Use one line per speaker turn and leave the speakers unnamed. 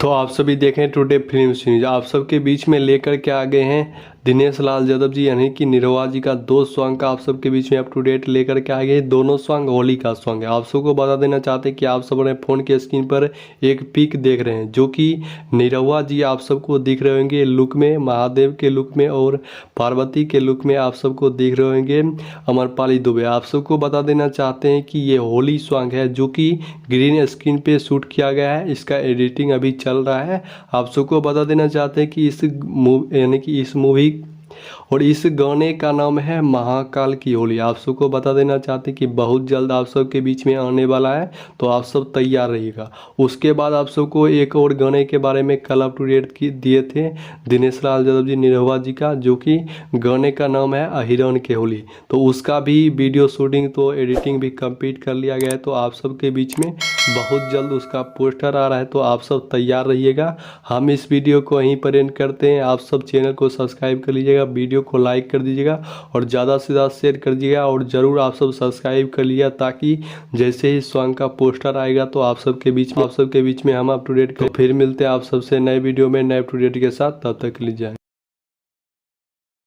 तो आप सभी देखें टुडे फिल्म न्यूज। आप सबके बीच में लेकर के आ गए हैं दिनेश लाल यादव जी यानी कि निरहुआ जी का दो सॉन्ग का आप सबके बीच में अप टू डेट लेकर के आ गए। दोनों सॉन्ग होली का सॉन्ग है। आप सबको बता देना चाहते हैं कि आप सब अपने फ़ोन के स्क्रीन पर एक पिक देख रहे हैं जो कि निरहुआ जी आप सबको दिख रहे होंगे लुक में, महादेव के लुक में और पार्वती के लुक में आप सबको दिख रहे होंगे अमरपाली दुबे। आप सबको बता देना चाहते हैं कि ये होली सॉन्ग है जो कि ग्रीन स्क्रीन पे शूट किया गया है। इसका एडिटिंग अभी चल रहा है। आप सबको बता देना चाहते हैं कि इस मूवी और इस गाने का नाम है महाकाल की होली। आप सबको बता देना चाहते हैं कि बहुत जल्द आप सबके बीच में आने वाला है, तो आप सब तैयार रहिएगा। उसके बाद आप सबको एक और गाने के बारे में कल अप टू डेट दिए थे दिनेश लाल यादव जी निरहुआ जी का, जो कि गाने का नाम है अहिरन के होली। तो उसका भी वीडियो शूटिंग तो एडिटिंग भी कंप्लीट कर लिया गया है। तो आप सबके बीच में बहुत जल्द उसका पोस्टर आ रहा है, तो आप सब तैयार रहिएगा। हम इस वीडियो को यहीं पर एंड करते हैं। आप सब चैनल को सब्सक्राइब कर लीजिएगा, वीडियो को लाइक कर दीजिएगा और ज़्यादा से ज़्यादा शेयर कर दीजिएगा। और ज़रूर आप सब सब्सक्राइब कर लीजिएगा ताकि जैसे ही सॉन्ग का पोस्टर आएगा तो आप सबके बीच में हम अप टू डेट। तो फिर मिलते हैं आप सबसे नए वीडियो में नए अप टू डेट के साथ। तब तक के लिए जय।